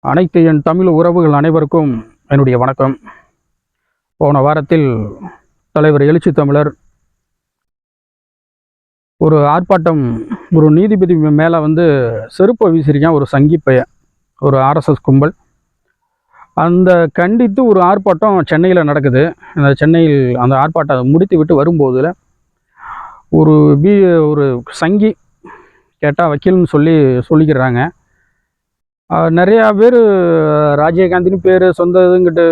அனைத்து என் தமிழ் உறவுகள் அனைவருக்கும் என்னுடைய வணக்கம். போன வாரத்தில் தலைவர் எழுச்சி தமிழர் ஒரு ஆர்ப்பாட்டம், ஒரு நீதிபதி மேலே செருப்பை வீசிருக்கான் ஒரு சங்கி பையன், ஒரு ஆர்எஸ்எஸ் கும்பல். அந்த கண்டித்து ஒரு ஆர்ப்பாட்டம் சென்னையில் நடக்குது. அந்த சென்னையில் அந்த ஆர்ப்பாட்டம் முடித்து விட்டு வரும்போதில் ஒரு சங்கி கேட்டால் வக்கீல்னு சொல்லிக்கிறாங்க. நிறையா பேர் ராஜீவ்காந்தின்னு பேர் சொந்த இதுங்கிட்டு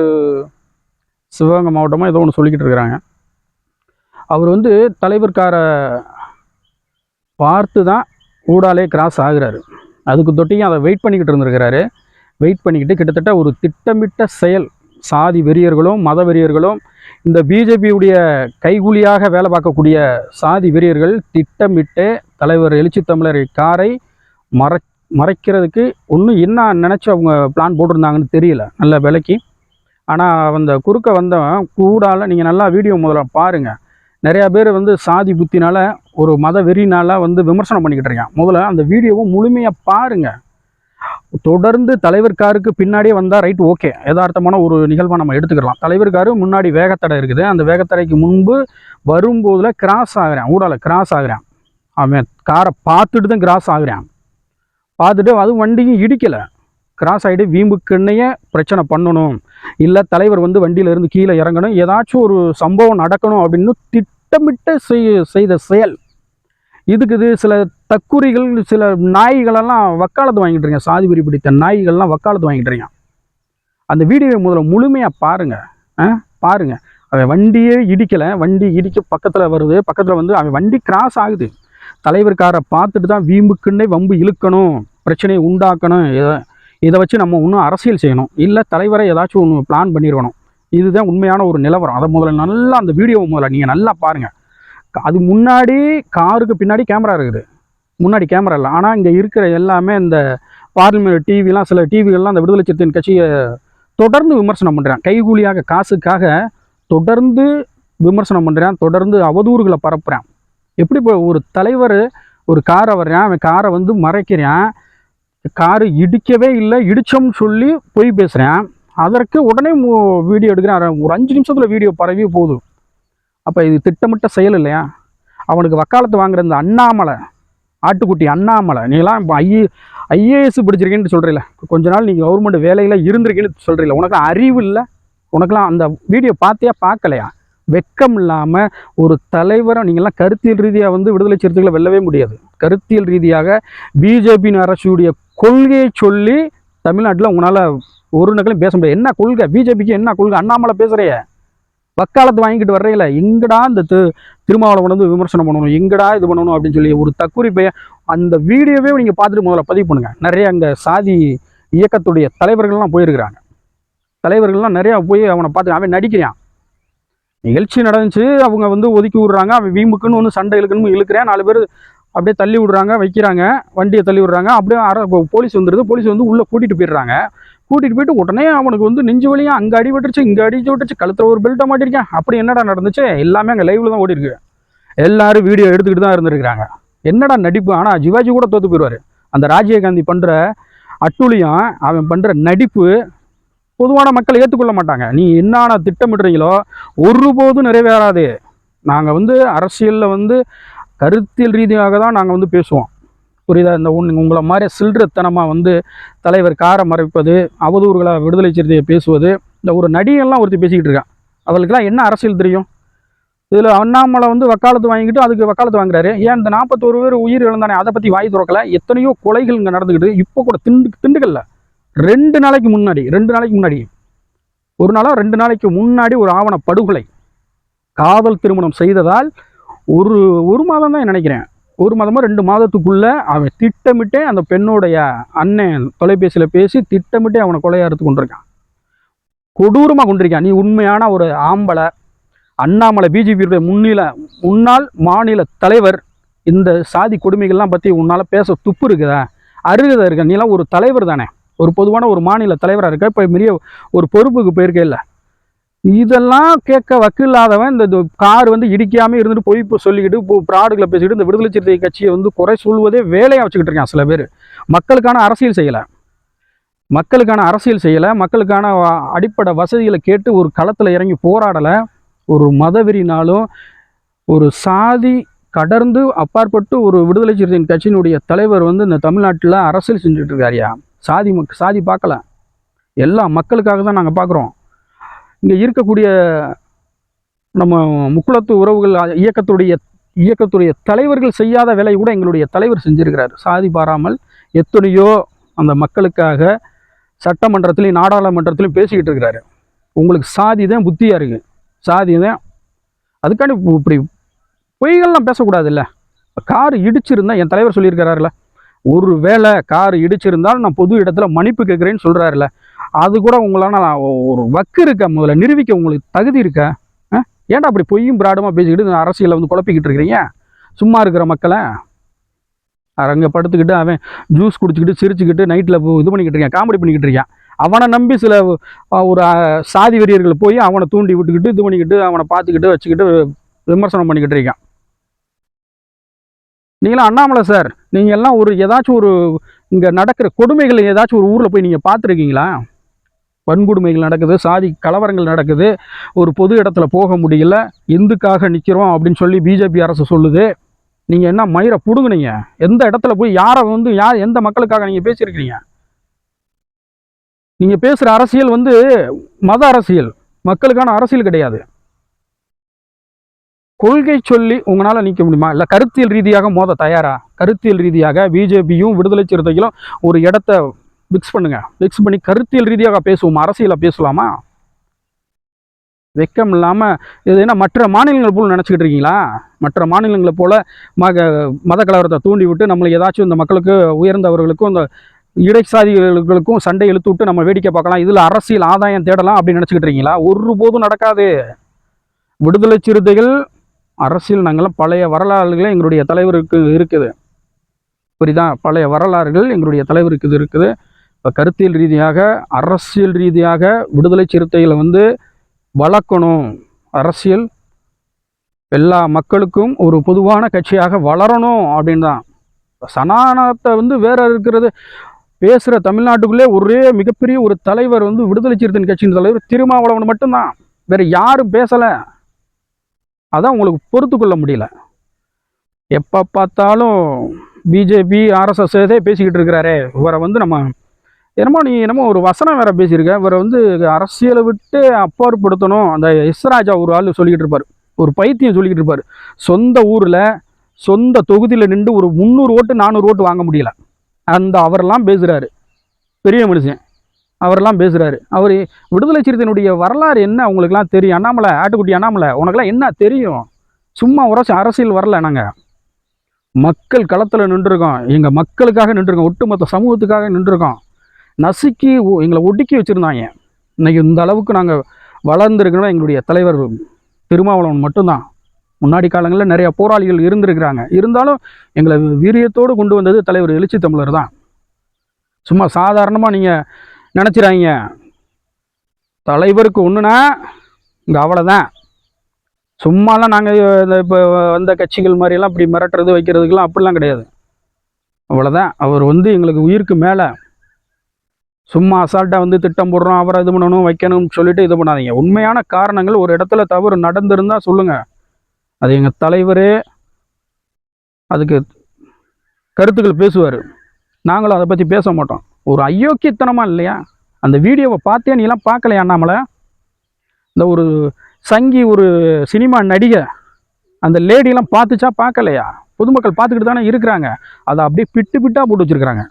சிவகங்கை மாவட்டமாக ஏதோ ஒன்று சொல்லிக்கிட்டு இருக்கிறாங்க. அவர் தலைவர்காரை பார்த்து தான் ஊடாலே கிராஸ் ஆகுறாரு. அதுக்கு தொட்டியும் அதை வெயிட் பண்ணிக்கிட்டு இருந்திருக்கிறாரு. வெயிட் பண்ணிக்கிட்டு கிட்டத்தட்ட ஒரு திட்டமிட்ட செயல், சாதி வெறியர்களும் மத வெறியர்களும் இந்த பிஜேபியுடைய கைகூலியாக வேலை பார்க்கக்கூடிய சாதி வெறியர்கள் திட்டமிட்டு தலைவர் எழுச்சி தமிழர் காரை மறைக்கிறதுக்கு என்ன நினச்சி அவங்க பிளான் போட்டிருந்தாங்கன்னு தெரியல நல்ல விலைக்கு. ஆனால் அந்த குறுக்க வந்தவன் கூடால நீங்கள் நல்லா வீடியோ முதல்ல பாருங்கள். நிறையா பேர் சாதி புத்தினால் ஒரு மத வெறினால் விமர்சனம் பண்ணிக்கிட்டு இருக்கான். முதல்ல அந்த வீடியோவும் முழுமையாக பாருங்கள். தொடர்ந்து தலைவர் காருக்கு பின்னாடியே வந்தால் ரைட், ஓகே, யதார்த்தமான ஒரு நிகழ்வாக நம்ம எடுத்துக்கலாம். தலைவர் காரு முன்னாடி வேகத்தடை இருக்குது. அந்த வேகத்தடைக்கு முன்பு வரும்போதில் கிராஸ் ஆகுறான், ஊடால கிராஸ் ஆகுறான். அவன் காரை பார்த்துட்டு தான் கிராஸ் ஆகுறான். பார்த்துட்டு அதுவும் வண்டியும் இடிக்கலை, கிராஸ் ஆகிட்டு வீம்புக்குன்னையே பிரச்சனை பண்ணணும், இல்லை தலைவர் வண்டியிலேருந்து கீழே இறங்கணும், ஏதாச்சும் ஒரு சம்பவம் நடக்கணும் அப்படின்னு திட்டமிட்டு செய்த செயல். இதுக்கு சில தக்குரிகள், சில நாய்களெல்லாம் வக்காலத்து வாங்கிட்டு இருக்கேன். சாதி வெறி பிடித்த நாய்கள்லாம் வக்காலத்து வாங்கிட்டு இருக்கேன். அந்த வீடியோவை முதல்ல முழுமையாக பாருங்கள். அவன் வண்டியே இடிக்கலை, வண்டி இடிக்க பக்கத்தில் வருது. பக்கத்தில் அவன் வண்டி கிராஸ் ஆகுது. தலைவர்காரை பார்த்துட்டு தான் வீம்புக்குன்னே வம்பு இழுக்கணும், பிரச்சனையை உண்டாக்கணும், இதை வச்சு நம்ம இன்னும் அரசியல் செய்யணும், இல்லை தலைவரை ஏதாச்சும் ஒன்று பிளான் பண்ணிடணும். இதுதான் உண்மையான ஒரு நிலவரம். அதை முதல்ல நல்லா அந்த வீடியோவை முதல்ல நீங்கள் நல்லா பாருங்கள். அது முன்னாடி காருக்கு பின்னாடி கேமரா இருக்குது, முன்னாடி கேமரா இல்லை. ஆனால் இங்கே இருக்கிற எல்லாமே இந்த பார்லிமெண்ட் டிவிலாம், சில டிவிகள்லாம் அந்த விடுதலை சிறுத்தைகள் கட்சியை தொடர்ந்து விமர்சனம் பண்ணுறான். கைகூலியாக காசுக்காக தொடர்ந்து விமர்சனம் பண்ணுறான், தொடர்ந்து அவதூறுகளை பரப்புகிறான். எப்படி இப்போ ஒரு தலைவர் ஒரு காரை வர்றான், அவன் காரை மறைக்கிறான், காரு இடிக்கவே இல்லை, இடிச்சோம்னு சொல்லி போய் பேசுகிறான். அதற்கு உடனே வீடியோ எடுக்கிறான். ஒரு 5 நிமிஷத்தில் வீடியோ பரவி போகுது. அப்போ இது திட்டமிட்ட செயல் இல்லையா? அவனுக்கு வக்காலத்து வாங்குற இந்த அண்ணாமலை, ஆட்டுக்குட்டி அண்ணாமலை, நீங்களாம் இப்போ ஐஏஎஸ் படிச்சிருக்கேன்னு சொல்கிறீங்கள, கொஞ்ச நாள் நீங்கள் கவர்மெண்ட் வேலையில் இருந்திருக்கேன்னு சொல்கிறீங்களா, உனக்குலாம் அறிவு இல்லை? உனக்கெல்லாம் அந்த வீடியோ பார்க்கலையா? வெக்கம் இல்லாமல் ஒரு தலைவரை நீங்கள்லாம் கருத்தியல் ரீதியாக விடுதலை சிறுத்தைகளை வெல்லவே முடியாது. கருத்தியல் ரீதியாக பிஜேபியின் அரசுடைய கொள்கையை சொல்லி தமிழ்நாட்டில் உங்களால் ஒரு நகலையும் பேச முடியாது. என்ன கொள்கை பிஜேபிக்கு, என்ன கொள்கை? அண்ணாமலை பேசுகிறைய, வக்காலத்து வாங்கிட்டு வர்றையில, எங்கடா இந்த திருமாவளவன் விமர்சனம் பண்ணணும், எங்கடா இது பண்ணணும் அப்படின்னு சொல்லி ஒரு தக்குறி பையன். அந்த வீடியோவே நீங்கள் பார்த்துட்டு முதல்ல பதிவு பண்ணுங்கள். நிறைய அங்கே சாதி இயக்கத்துடைய தலைவர்கள்லாம் போயிருக்கிறாங்க. தலைவர்கள்லாம் நிறையா போய் அவனை பார்த்து அவன் நடிக்கிறான். நிகழ்ச்சி நடந்துச்சு, அவங்க ஒதுக்கி விட்றாங்க, அவன் வீம்புக்குன்னு சண்டை இழுக்கணும்னு இழுக்கிறேன், 4 பேர் அப்படியே தள்ளி விட்றாங்க, வைக்கிறாங்க, வண்டியை தள்ளி விட்றாங்க. அப்படியே போலீஸ் வந்துடுது. போலீஸ் உள்ளே கூட்டிகிட்டு போயிடுறாங்க. கூட்டிகிட்டு போயிட்டு உடனே அவனுக்கு நெஞ்சு வலியாக அங்கே அடி விட்டுருச்சு, இங்கே அடிச்சு விட்டுருச்சு, கழுத்தில் ஒரு பெல்ட்டை மாட்டிருக்கேன். அப்படி என்னடா நடந்துச்சு? எல்லாமே அங்கே லைவில் தான் ஓடி இருக்கு. எல்லாரும் வீடியோ எடுத்துக்கிட்டு தான் இருந்துருக்கிறாங்க. என்னடா நடிப்பு! ஆனால் சிவாஜி கூட தோற்று போயிடுவார். அந்த ராஜீவ்காந்தி பண்ணுற அட்டூழியம், அவன் பண்ணுற நடிப்பு பொதுவான மக்கள் ஏற்றுக்கொள்ள மாட்டாங்க. நீ என்னென்ன திட்டமிடுறீங்களோ ஒருபோதும் நிறைவேறாது. நாங்கள் அரசியலில் கருத்தியல் ரீதியாக தான் நாங்கள் பேசுவோம், புரியுதா? இந்த உங்களை மாதிரி சில்லறத்தனமாக தலைவர் காரை மறைப்பது, அவதூறுகளை விடுதலை சிறுத்தையை பேசுவது, இந்த ஒரு நடிகெல்லாம் ஒருத்தி பேசிக்கிட்டு இருக்கான். அவளுக்கெல்லாம் என்ன அரசியல் தெரியும்? இதில் அண்ணாமலை வக்காலத்து வாங்கிக்கிட்டு அதுக்கு வக்காலத்து வாங்குறாரு. ஏன் இந்த 41 பேர் உயிர் இழந்தானே, அதை பற்றி வாய் திறக்கலை? எத்தனையோ கொலைகள் இங்கே நடந்துக்கிட்டு. இப்போ கூட திண்டுக்கல்ல 2 நாளைக்கு முன்னாடி, ஒரு நாளா 2 நாளைக்கு முன்னாடி ஒரு ஆவண படுகொலை. காதல் திருமணம் செய்ததால் ஒரு மாதம் தான் நினைக்கிறேன், 1 மாதமோ 2 மாதத்துக்குள்ள அவன் திட்டமிட்டே அந்த பெண்ணுடைய அண்ணன் தொலைபேசியில் பேசி திட்டமிட்டே அவனை கொலையாறுத்து கொண்டிருக்கான், கொடூரமாக கொண்டிருக்கான். நீ உண்மையான ஒரு ஆம்பளை அண்ணாமலை, பிஜேபியுடைய முன்னாள் மாநில தலைவர், இந்த சாதி கொடுமைகள்லாம் பற்றி உன்னால் பேச துப்பு இருக்குதா, அருகதை இருக்க? நீலாம் ஒரு தலைவர் தானே, ஒரு பொதுவான ஒரு மாநில தலைவராக இருக்க, இப்போ பெரிய ஒரு பொறுப்புக்கு போயிருக்கே இல்லை? இதெல்லாம் கேட்க வக்கில்லாதவன் இந்த கார் இடிக்காமல் இருந்துட்டு போய் இப்போ சொல்லிக்கிட்டு ப்ராடுகளை பேசிக்கிட்டு இந்த விடுதலை சிறுத்தை கட்சியை குறை சொல்வதே வேலையாக வச்சுக்கிட்டு இருக்கான். சில பேர் மக்களுக்கான அரசியல் செய்யலை. மக்களுக்கான அரசியல் செய்யலை, மக்களுக்கான அடிப்படை வசதிகளை கேட்டு ஒரு களத்தில் இறங்கி போராடலை. ஒரு மதவெறினாலும் ஒரு சாதி கடந்து அப்பாற்பட்டு ஒரு விடுதலை சிறுத்தைகள் கட்சியினுடைய தலைவர் வந்து இந்த தமிழ்நாட்டில் அரசியல் செஞ்சுட்டு இருக்காருயா. சாதி பார்க்கல, எல்லா மக்களுக்காக தான் நாங்கள் பார்க்குறோம். இங்கே இருக்கக்கூடிய நம்ம முக்குளத்து உறவுகள் இயக்கத்துடைய தலைவர்கள் செய்யாத வேலை கூட எங்களுடைய தலைவர் செஞ்சிருக்கிறார். சாதி பாராமல் எத்தனையோ அந்த மக்களுக்காக சட்டமன்றத்திலையும் நாடாளுமன்றத்திலையும் பேசிக்கிட்டு இருக்கிறாரு. உங்களுக்கு சாதி தான் புத்தியாக இருக்குது, சாதி தான். அதுக்காண்டி இப்படி பொய்கள்லாம் பேசக்கூடாது. இல்லை, கார் இடிச்சிருந்தா என் தலைவர் சொல்லியிருக்கிறாருல, ஒரு வேளை கார் இடிச்சிருந்தால் நான் பொது இடத்துல மன்னிப்பு கேட்குறேன்னு சொல்கிறாருல, அது கூட உங்களால் ஒரு வக்கு இருக்க, முதல்ல நிரூபிக்க உங்களுக்கு தகுதி இருக்க? ஏன்டா அப்படி பொய்யும் பிராடமாக பேசிக்கிட்டு அரசியலை வந்து குழப்பிக்கிட்டு இருக்கிறீங்க? சும்மா இருக்கிற மக்களை அங்கே படுத்துக்கிட்டு அவன் ஜூஸ் குடிச்சிக்கிட்டு சிரிச்சுக்கிட்டு நைட்டில் இது பண்ணிக்கிட்டு இருக்கான், காமெடி பண்ணிக்கிட்டு இருக்கான். அவனை நம்பி சில ஒரு சாதி வெறியர்கள் போய் அவனை தூண்டி விட்டுக்கிட்டு இது பண்ணிக்கிட்டு அவனை பார்த்துக்கிட்டு வச்சுக்கிட்டு விமர்சனம் பண்ணிக்கிட்டு இருக்கான். நீங்களாம் அண்ணாமலை சார், நீங்கள் எல்லாம் ஒரு ஏதாச்சும் ஒரு இங்கே நடக்கிற கொடுமைகள் ஏதாச்சும் ஒரு ஊரில் போய் நீங்கள் பார்த்துருக்கீங்களா? வன்கொடுமைகள் நடக்குது, சாதி கலவரங்கள் நடக்குது, ஒரு பொது இடத்துல போக முடியல, இந்துக்காக நிற்கிறோம் அப்படின்னு சொல்லி பிஜேபி அரசு சொல்லுது. நீங்கள் என்ன மயிரை பிடுங்குனீங்க? எந்த இடத்துல போய் யாரை வந்து எந்த மக்களுக்காக நீங்கள் பேசியிருக்கிறீங்க? நீங்கள் பேசுகிற அரசியல் வந்து மத அரசியல், மக்களுக்கான அரசியல் கிடையாது. கொள்கை சொல்லி உங்களால் நிற்க முடியுமா? இல்லை கருத்தியல் ரீதியாக மோத தயாரா? கருத்தியல் ரீதியாக பிஜேபியும் விடுதலை சிறுத்தைகளும் ஒரு இடத்த ஃபிக்ஸ் பண்ணி கருத்தியல் ரீதியாக பேசுவோம், அரசியலை பேசலாமா? வெக்கம் இல்லாமல் இது என்ன மற்ற மாநிலங்கள் போல் நினச்சிக்கிட்டு இருக்கீங்களா? மற்ற மாநிலங்களை போல் மத கலவரத்தை தூண்டி விட்டு நம்மளை ஏதாச்சும் இந்த மக்களுக்கு உயர்ந்தவர்களுக்கும் இந்த இடைசாதிகளுக்கும் சண்டை இழுத்து விட்டு நம்ம வேடிக்கை பார்க்கலாம், இதில் அரசியல் ஆதாயம் தேடலாம் அப்படின்னு நினச்சிக்கிட்டு இருக்கீங்களா? ஒருபோதும் நடக்காது. விடுதலை சிறுத்தைகள் அரசியல் நாங்களாம் பழைய வரலாறுகளே எங்களுடைய தலைவருக்கு இருக்குது, புரியுதா? பழைய வரலாறுகள் எங்களுடைய தலைவருக்கு இருக்குது. இப்போ கருத்தியல் ரீதியாக அரசியல் ரீதியாக விடுதலை சிறுத்தைகளை வந்து வளர்க்கணும், அரசியல் எல்லா மக்களுக்கும் ஒரு பொதுவான கட்சியாக வளரணும் அப்படின்னு தான். சனாதனத்தை வந்து வேற இருக்கிறது பேசுகிற தமிழ்நாட்டுக்குள்ளே ஒரே மிகப்பெரிய ஒரு தலைவர் வந்து விடுதலை சிறுத்தைகள் கட்சியின் தலைவர் திருமாவளவன் மட்டும்தான், வேற யாரும் பேசலை. அதான் உங்களுக்கு பொறுத்து கொள்ள முடியல. எப்போ பார்த்தாலும் பிஜேபி ஆர்எஸ்எஸ்ஸே பேசிக்கிட்டு இருக்கிறாரே இவரை வந்து நம்ம என்னமோ ஒரு வசனம் வேற பேசியிருக்க, இவரை வந்து அரசியலை விட்டு அப்பாற்படுத்தணும். அந்த ராஜா ஒரு ஆள் சொல்லிக்கிட்டு இருப்பார், ஒரு பைத்தியம் சொல்லிக்கிட்டு இருப்பார், சொந்த ஊரில் சொந்த தொகுதியில் நின்று ஒரு 300 ஓட்டு 400 ஓட்டு வாங்க முடியல. அவரெல்லாம் பேசுகிறாரு, பெரிய மனுஷன் அவரெல்லாம் பேசுகிறாரு. அவர் விடுதலை சிறுத்தையினுடைய வரலாறு என்ன உங்களுக்குலாம் தெரியும்? அண்ணாமலை, ஆட்டுக்குட்டி அண்ணாமலை, உனக்கெல்லாம் என்ன தெரியும்? சும்மா உரசி அரசியல் வரல, நாங்கள் மக்கள் களத்தில் நின்றுருக்கோம், எங்கள் மக்களுக்காக நின்றுருக்கோம், ஒட்டுமொத்த சமூகத்துக்காக நின்றுருக்கோம். நசுக்கி எங்களை ஒடுக்கி வச்சுருந்தாங்க. இன்றைக்கி இந்த அளவுக்கு நாங்கள் வளர்ந்துருக்கணும் எங்களுடைய தலைவர் திருமாவளவன் மட்டும்தான். முன்னாடி காலங்களில் நிறைய போராளிகள் இருந்திருக்கிறாங்க, இருந்தாலும் எங்களை வீரியத்தோடு கொண்டு வந்தது தலைவர் எழுச்சி தமிழர் தான். சும்மா சாதாரணமாக நீங்கள் நினச்சிடாங்க, தலைவருக்கு ஒன்றுனா இங்கே அவ்வளோதான். சும்மாலாம் நாங்கள் இந்த இப்போ வந்த கட்சிகள் மாதிரியெல்லாம் இப்படி மிரட்டுறது வைக்கிறதுக்கெல்லாம் அப்படிலாம் கிடையாது, அவ்வளோதான். அவர் வந்து எங்களுக்கு உயிருக்கு மேலே. சும்மா அசால்ட்டாக வந்து திட்டம் போடுறோம், அவரை இது பண்ணணும் வைக்கணும்னு சொல்லிட்டு இது பண்ணாதீங்க. உண்மையான காரணங்கள் ஒரு இடத்துல தவறு நடந்திருந்தால் சொல்லுங்கள், அது எங்கள் தலைவரே அதுக்கு கருத்துக்கள் பேசுவார், நாங்களும் அதை பற்றி பேச மாட்டோம். ஒரு அயோக்கியத்தனமாக இல்லையா? அந்த வீடியோவை பார்த்தே நீலாம் பார்க்கலையா அண்ணாமலை? இந்த ஒரு சங்கி ஒரு சினிமா நடிகை அந்த லேடியெல்லாம் பார்த்துச்சா பார்க்கலையா? பொதுமக்கள் பார்த்துக்கிட்டு தானே இருக்கிறாங்க. அதை அப்படியே பிட்டாக போட்டு வச்சுருக்கிறாங்க.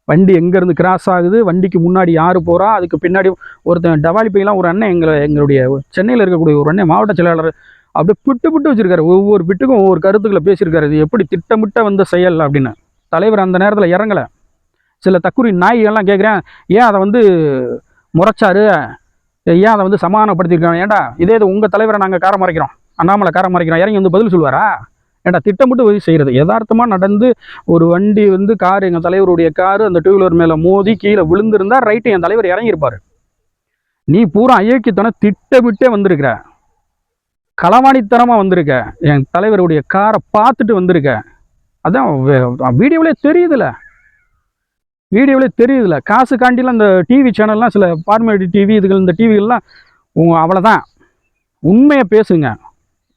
வண்டி எங்கேருந்து கிராஸ் ஆகுது, வண்டிக்கு முன்னாடி யார் போகிறா, அதுக்கு பின்னாடி ஒருத்தன் டவாலி பையெல்லாம் ஒரு அண்ணன் எங்களுடைய சென்னையில் இருக்கக்கூடிய ஒரு அண்ணன் மாவட்ட செயலாளர் அப்படியே பிட்டு வச்சுருக்காரு. ஒவ்வொரு பிட்டுக்கும் ஒவ்வொரு கருத்துக்களை பேசியிருக்காரு. இது எப்படி திட்டமிட்ட வந்த செயல் அப்படின்னு. தலைவர் அந்த நேரத்தில் இறங்கலை. சில தக்குரி நாய்கள்லாம் கேட்குறேன், ஏன் அதை வந்து முறைச்சாரு, ஏன் அதை வந்து சமாதானப்படுத்தியிருக்காங்க? ஏன்டா இதே இது உங்கள் தலைவரை நாங்கள் காரம் மறைக்கிறோம், அண்ணாமலை காரம் மறைக்கிறோம், இறங்கி வந்து பதில் சொல்லுவாரா? ஏன்டா திட்டமிட்டு உதவி செய்கிறது? யதார்த்தமாக நடந்து ஒரு வண்டி வந்து கார், எங்கள் தலைவருடைய காரு அந்த டூ வீலர் மேலே மோதி கீழே விழுந்திருந்தா ரைட்டு, என் தலைவர் இறங்கியிருப்பார். நீ பூரா அயோக்கியத்தனம் திட்டமிட்டே வந்திருக்கிற, களவாணித்தனமாக வந்திருக்க, என் தலைவருடைய காரை பார்த்துட்டு வந்திருக்க. அதான் வீடியோவிலே தெரியுதுல்ல. வீடியோவிலே தெரியுதுல. காசு காண்டிலாம் இந்த டிவி சேனல்லாம் சில பார்மேடி டிவி இதுகள் இந்த டிவிகள்லாம் அவ்வளோதான். உண்மையை பேசுங்க.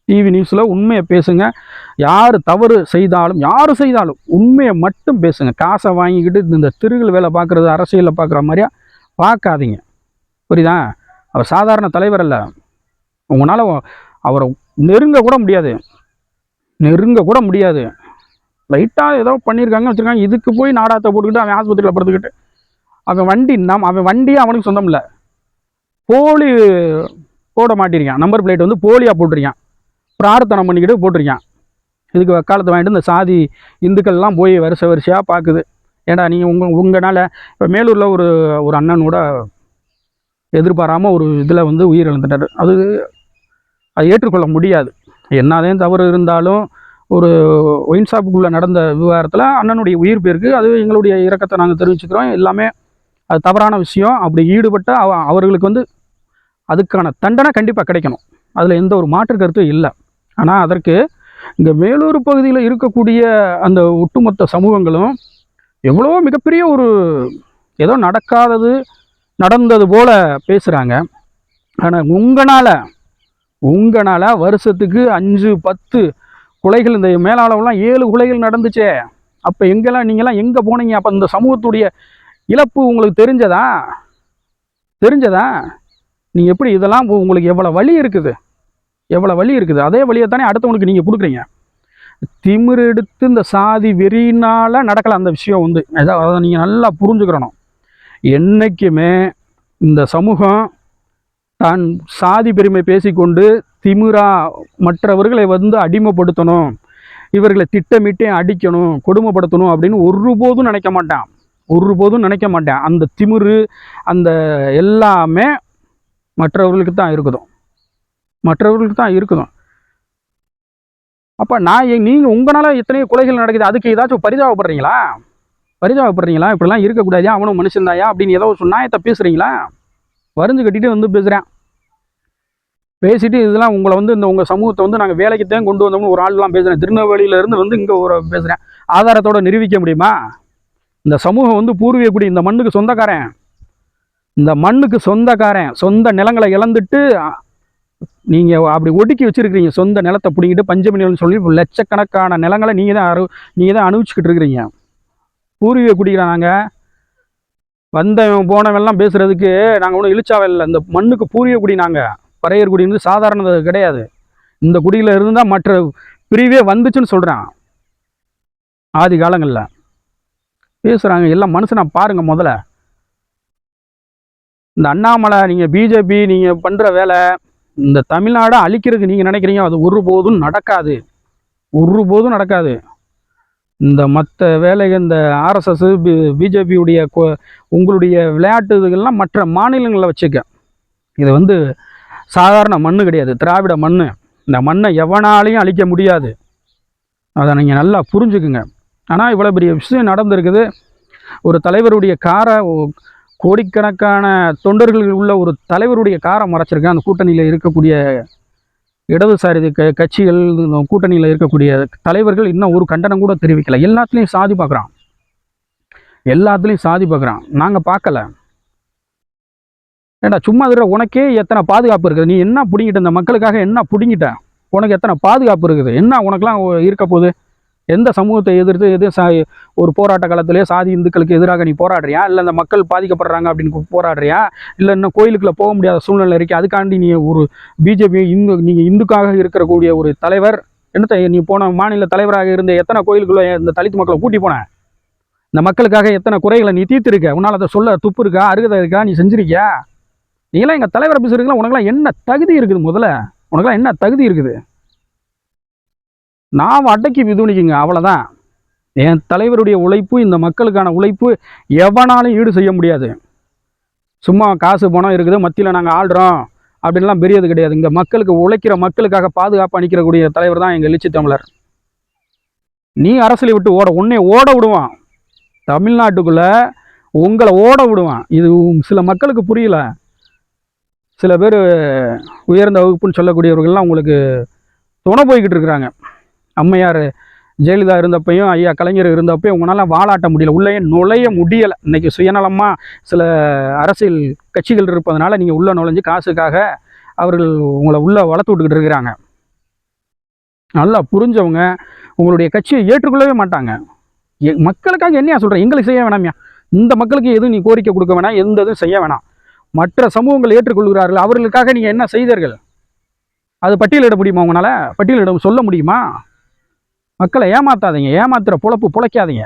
டிவி நியூஸில் உண்மையை பேசுங்க. யார் தவறு செய்தாலும் உண்மையை மட்டும் பேசுங்க. காசை வாங்கிக்கிட்டு இந்த திருகள் வேலை பார்க்குறது அரசியலில் பார்க்குற மாதிரியா பார்க்காதீங்க. புரியுதா? அவர் சாதாரண தலைவர் அல்ல. உங்களால் அவரை நெருங்க கூட முடியாது. லைட்டாக ஏதோ பண்ணியிருக்காங்க வச்சுருக்காங்க. இதுக்கு போய் நாடாத்தை போட்டுக்கிட்டு அவன் ஆஸ்பத்திரியில் படுத்துக்கிட்டு அவன் வண்டியே அவனுக்கு சொந்தம் இல்லை. போலி போட மாட்டிருக்கான். நம்பர் பிளேட் வந்து போலியாக போட்டிருக்கான். பிரார்த்தனை பண்ணிக்கிட்டு போட்டிருக்கான். இதுக்கு வக்காலத்தை வாங்கிட்டு இந்த சாதி இந்துக்கள்லாம் போய் வரிசையாக பார்க்குது. ஏண்டா நீங்கள் உங்களால் இப்போ மேலூரில் ஒரு அண்ணன் கூட எதிர்பாராமல் ஒரு இதில் வந்து உயிரிழந்துட்டார். அது ஏற்றுக்கொள்ள முடியாது. என்னதான் தவறு இருந்தாலும் ஒரு ஒயின் ஷாப்புக்குள்ளே நடந்த விவகாரத்தில் அண்ணனுடைய உயிர் போயிருக்கு. அது எங்களுடைய இரக்கத்தை நாங்கள் தெரிவிச்சுக்கிறோம். எல்லாமே அது தவறான விஷயம். அப்படி ஈடுபட்ட அவர்களுக்கு வந்து அதுக்கான தண்டனை கண்டிப்பாக கிடைக்கணும். அதில் எந்த ஒரு மாற்று கருத்தும் இல்லை. ஆனால் அதற்கு இங்கே மேலூர் பகுதியில் இருக்கக்கூடிய அந்த ஒட்டுமொத்த சமூகங்களும் எவ்வளோ மிகப்பெரிய ஒரு ஏதோ நடந்தது போல் பேசுகிறாங்க. ஆனால் உங்களால் வருஷத்துக்கு 5-10 கொலைகள், இந்த மேலாளவெல்லாம் 7 கொலைகள் நடந்துச்சே. அப்போ எங்கெல்லாம் நீங்கள்லாம் எங்கே போனீங்க? அப்போ இந்த சமூகத்துடைய இழப்பு உங்களுக்கு தெரிஞ்சதா? நீங்கள் எப்படி இதெல்லாம் உங்களுக்கு எவ்வளோ வலி இருக்குது? அதே வழியை தானே அடுத்தவங்களுக்கு நீங்கள் கொடுக்குறீங்க. திமிரு எடுத்து இந்த சாதி வெறியினால் நடக்கலை அந்த விஷயம் வந்து. அதை நீங்கள் நல்லா புரிஞ்சுக்கிறணும். என்றைக்குமே இந்த சமூகம் தான் சாதி பெருமை பேசிக்கொண்டு திமிரா மற்றவர்களை வந்து அடிமைப்படுத்தணும், இவர்களை திட்டமிட்டே அடிக்கணும், கொடுமைப்படுத்தணும் அப்படின்னு ஒருபோதும் நினைக்க மாட்டேன். அந்த திமிரு அந்த எல்லாமே மற்றவர்களுக்கு தான் இருக்குதும். அப்போ நீங்கள் உங்களால் எத்தனையோ கொலைகள் நடக்குது, அதுக்கு ஏதாச்சும் பரிதாபப்படுறீங்களா? இப்படிலாம் இருக்கக்கூடாது, அவனும் மனுஷன்தாயா அப்படின்னு ஏதோ ஒரு நியாயத்தை பேசுகிறீங்களா? வருந்து கட்டிட்டு வந்து பேசிட்டு இதெல்லாம் உங்களை வந்து உங்கள் சமூகத்தை வந்து நாங்கள் வேலைக்கு தான் கொண்டு வந்தோம்னு ஒரு ஆள்லாம் பேசுகிறேன். திருநெல்வேலியிலேருந்து வந்து இங்கே ஒரு பேசுகிறேன். ஆதாரத்தோடு நிரூபிக்க முடியுமா? இந்த சமூகம் வந்து பூர்வீகக்குடி, இந்த மண்ணுக்கு சொந்தக்காரன், சொந்த நிலங்களை இழந்துட்டு நீங்கள் அப்படி ஒடுக்கி வச்சுருக்கிறீங்க. சொந்த நிலத்தை பிடிங்கிட்டு பஞ்சமணிகள்னு சொல்லி லட்சக்கணக்கான நிலங்களை நீங்கள் தான் அனுபவிச்சுக்கிட்டு இருக்கிறீங்க. பூர்வீக குடிக்கிறோம் நாங்கள். வந்தவன் போனவெல்லாம் பேசுகிறதுக்கு நாங்கள் ஒன்றும் இழிச்சாவே இல்லை. இந்த மண்ணுக்கு பூர்வீக குடி. நாங்கள் பறையர் குடின்னு சாதாரணது கிடையாது. இந்த குடியில் இருந்து தான் மற்ற பிரிவே வந்துச்சுன்னு சொல்கிறான். ஆதி காலங்களில் பேசுகிறாங்க எல்லாம். மனுஷனை பாருங்கள் முதல்ல. இந்த அண்ணாமலை, நீங்கள் பிஜேபி நீங்கள் பண்ணுற வேலை, இந்த தமிழ்நாடை அழிக்கிறதுக்கு நீங்கள் நினைக்கிறீங்க. அது ஒருபோதும் நடக்காது. இந்த மற்ற வேலைகள், இந்த ஆர்எஸ்எஸ் பிஜேபியுடைய உங்களுடைய விளையாட்டு இதுகள்லாம் மற்ற மாநிலங்களில் வச்சுக்க. இது வந்து சாதாரண மண்ணு கிடையாது, திராவிட மண். இந்த மண்ணை எவனாலையும் அழிக்க முடியாது. அதை நீங்கள் நல்லா புரிஞ்சுக்குங்க. ஆனால் இவ்வளோ பெரிய விஷயம் நடந்திருக்குது. ஒரு தலைவருடைய கோடிக்கணக்கான தொண்டர்கள் உள்ள ஒரு தலைவருடைய காரை மறைச்சிருக்கேன். அந்த கூட்டணியில் இருக்கக்கூடிய இடதுசாரி கட்சிகள், கூட்டணியில் இருக்கக்கூடிய தலைவர்கள் இன்னும் ஒரு கண்டனம் கூட தெரிவிக்கலை. எல்லாத்துலேயும் சாதி பார்க்குறான். நாங்கள் பார்க்கல. ஏண்டா சும்மா இருக்கிற உனக்கே எத்தனை பாதுகாப்பு இருக்குது? நீ என்ன பிடிங்கிட்ட? இந்த மக்களுக்காக என்ன பிடிங்கிட்ட? உனக்கு எத்தனை பாதுகாப்பு இருக்குது? என்ன உனக்கெல்லாம் இருக்க போகுது? எந்த சமூகத்தை எதிர்த்து ஒரு போராட்ட காலத்திலேயே சாதி இந்துக்களுக்கு எதிராக நீ போராடுறியா? இல்லை இந்த மக்கள் பாதிக்கப்படுறாங்க அப்படின்னு போராடுறியா? இல்லை இன்னும் கோயிலுக்குள்ளே போக முடியாத சூழ்நிலை இருக்கு, அதுக்காண்டி நீ ஒரு பிஜேபி நீங்கள் இந்துக்காக இருக்கக்கூடிய ஒரு தலைவர் என்னத்தை நீ போன மாநில தலைவராக இருந்த எத்தனை கோயிலுக்குள்ளே இந்த தலித் மக்களை கூட்டி போன? இந்த மக்களுக்காக எத்தனை குறைகளை நீ தீர்த்திருக்க? உன்னால் அதை சொல்ல துப்பு இருக்கா, அருகதை இருக்கா? நீ செஞ்சிருக்கியா? நீங்களாம் எங்கள் தலைவரை பேசுறீங்களா? உனக்கெல்லாம் என்ன தகுதி இருக்குது? முதல்ல உனக்கெல்லாம் என்ன தகுதி இருக்குது? நான் அடக்கி விதுணிக்குங்க, அவ்வளோதான். என் தலைவருடைய உழைப்பு, இந்த மக்களுக்கான உழைப்பு எவனாலும் ஈடு செய்ய முடியாது. சும்மா காசு பணம் இருக்குது, மத்தியில் நாங்கள் ஆள்றோம் அப்படின்லாம் பெரியது கிடையாது. இங்கே மக்களுக்கு உழைக்கிற மக்களுக்காக பாதுகாப்பு அளிக்கக்கூடிய தலைவர் தான் எங்கள் எழுச்சி தமிழர். நீ அரசியலை விட்டு உன்னை ஓட விடுவான். தமிழ்நாட்டுக்குள்ளே உங்களை ஓட விடுவான். இது சில மக்களுக்கு புரியல. சில பேர் உயர்ந்த வகுப்புன்னு சொல்லக்கூடியவர்கள்லாம் உங்களுக்கு துணை போய்கிட்டு இருக்கிறாங்க. அம்மையார் ஜெயலலிதா இருந்தப்பையும் ஐயா கலைஞர் இருந்தப்பையும் உங்களால் வாலாட்ட முடியல, உள்ளே நுழைய முடியலை. இன்றைக்கி சுயநலமாக சில அரசியல் கட்சிகள் இருப்பதனால நீங்கள் உள்ளே நுழைஞ்சு காசுக்காக அவர்கள் உங்களை உள்ளே வளர்த்து விட்டுக்கிட்டு இருக்கிறாங்க. நல்லா புரிஞ்சவங்க உங்களுடைய கட்சியை ஏற்றுக்கொள்ளவே மாட்டாங்க. மக்களுக்காக என்னையா சொல்கிறேன், எங்களுக்கு செய்ய வேணாமியா, இந்த மக்களுக்கு எதுவும் நீ கோரிக்கை கொடுக்க வேணாம், எந்த இதுவும் செய்ய வேணாம். மற்ற சமூகங்கள் ஏற்றுக்கொள்கிறார்கள், அவர்களுக்காக நீங்கள் என்ன செய்தீர்கள், அது பட்டியலிட முடியுமா? உங்களால் பட்டியலிட சொல்ல முடியுமா? மக்களை ஏமாத்தாதீங்க, ஏமாத்துகிற பொழப்பு பொழைக்காதீங்க.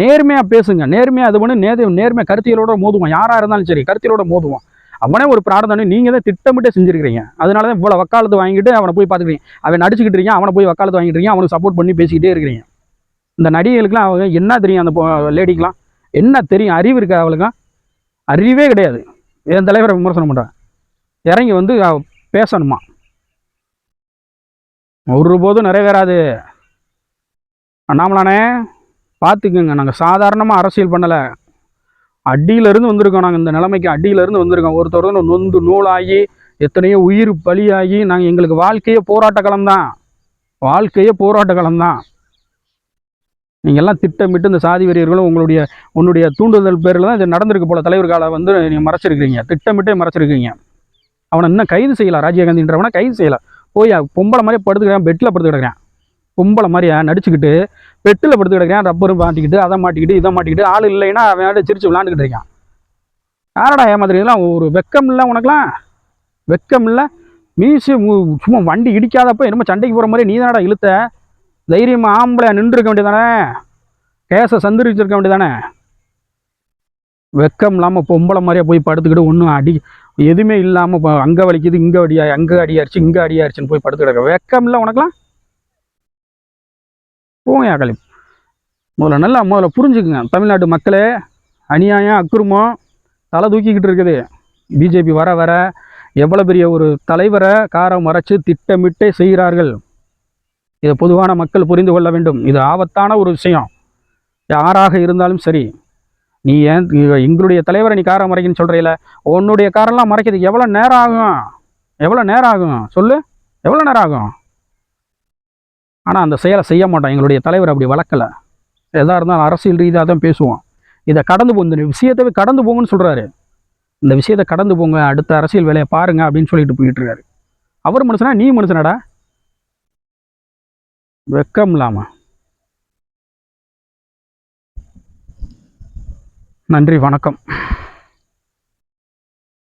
நேர்மையாக பேசுங்க, நேர்மையாக அது பண்ணு, நேர்மையாக கருத்தியலோட மோதுவோம். யாராக இருந்தாலும் சரி கருத்தியலோட மோதுவோம். அவனே ஒரு பிரார்த்தனை நீங்கள் தான் திட்டமிட்டே செஞ்சுருக்கிறீங்க. அதனால தான் இவ்வளோ வக்காலத்து வாங்கிட்டு அவனை போய் பார்த்துக்கிறீங்க. அவன் நடிச்சுக்கிட்டு இருக்கீங்க, அவனை போய் வக்காலத்து வாங்கிட்டு இருக்கீங்க, அவனுக்கு சப்போர்ட் பண்ணி பேசிக்கிட்டே இருக்கிறீங்க. இந்த நடிகைகளுக்கெல்லாம் அவங்க என்ன தெரியும், அந்த லேடிக்கெலாம் என்ன தெரியும், அறிவு இருக்கா? அவளுக்கும் அறிவே கிடையாது. என் தலைவரை விமர்சனம் பண்ணுறேன், இறங்கி வந்து பேசணுமா? ஒருபோதும் நிறைவேறாது. அண்ணாமலானே பார்த்துக்குங்க, நாங்கள் சாதாரணமாக அரசியல் பண்ணலை, அடியிலேருந்து வந்திருக்கோம். நாங்கள் இந்த நிலைமைக்கு அடியிலேருந்து வந்திருக்கோம். ஒருத்தர் நொந்து நூலாகி எத்தனையோ உயிர் பலியாகி நாங்கள், எங்களுக்கு வாழ்க்கையே போராட்ட களம்தான், வாழ்க்கையே போராட்ட களம்தான். நீங்கள் எல்லாம் திட்டமிட்டு இந்த சாதி வெறியர்களும் உன்னுடைய தூண்டுதல் பேரில் தான் இது நடந்திருக்கு போல. தலைவர் காலை வந்து நீங்கள் மறைச்சிருக்கிறீங்க, திட்டமிட்டே மறைச்சிருக்கீங்க. அவனை இன்னும் கைது செய்யலாம், ராஜீவ்காந்தின்றவனை கைது செய்யலாம். போய் பொம்பளை மாதிரி படுத்துக்கிறேன், பெட்டில் படுத்து கிடக்கிறேன், பொம்பளை மாதிரியா நடிச்சுக்கிட்டு பெட்டில் படுத்து கிடக்கிறேன், ரப்பரும் மாட்டிக்கிட்டு அதை மாட்டிக்கிட்டு இதை மாட்டிக்கிட்டு, ஆள் இல்லைன்னா அவன் சிரிச்சு விளாண்டுக்கிட்டு இருக்கான். யாரடா ஏமாத்துறீங்களாம்? ஒரு வெக்கம் இல்லை உனக்குலாம்? வெக்கம் இல்லை? மீசி சும்மா வண்டி இடிக்காதப்போ என்னமோ சண்டைக்கு போகிற மாதிரி நீ தானடா இழுத்த. தைரியமாக ஆம்பளையா நின்று இருக்க வேண்டியதானே, கேஸை சந்திரிச்சிருக்க வேண்டியதானே. வெக்கம் இல்லாமல் பொம்பளை மாதிரியா போய் படுத்துக்கிட்டு ஒன்றும் எதுவுமே இல்லாமல் அங்கே வலிக்குது, இங்கே அங்கே அடியாயிருச்சு, இங்கே அடியாயிருச்சுன்னு போய் படுத்து கிடக்க வெக்கம் இல்லை உனக்குலாம்? போங்க களி. முதல்ல புரிஞ்சுக்குங்க, தமிழ்நாட்டு மக்களே, அநியாயம் அக்குறுமம் தலை தூக்கிக்கிட்டு இருக்குது. பிஜேபி வர வர எவ்வளோ பெரிய ஒரு தலைவரை காரம் மறைச்சு திட்டமிட்டே செய்கிறார்கள். இதை பொதுவான மக்கள் புரிந்து கொள்ள வேண்டும். இது ஆபத்தான ஒரு விஷயம். யாராக இருந்தாலும் சரி, நீ ஏன் எங்களுடைய தலைவரை நீ காரம் மறைக்குன்னு சொல்கிறீல, உன்னுடைய காரெல்லாம் மறைக்கிறதுக்கு எவ்வளோ நேரம் ஆகும்? எவ்வளோ நேரம் ஆகும் சொல்லு? எவ்வளோ நேரம் ஆகும்? ஆனால் அந்த செயலை செய்ய மாட்டோம். எங்களுடைய தலைவர் அப்படி வளர்க்கலை. எதாக இருந்தாலும் அரசியல் ரீதியாக தான் பேசுவோம். இதை கடந்து இந்த விஷயத்தை கடந்து போங்கன்னு சொல்கிறாரு. இந்த விஷயத்தை கடந்து போங்க, அடுத்த அரசியல் வேலையை பாருங்க அப்படின்னு சொல்லிட்டு போயிட்டு இருக்காரு. அவர் மனுஷனா நீ மனுஷனாடா? வெக்கம் இல்லாம. நன்றி, வணக்கம்.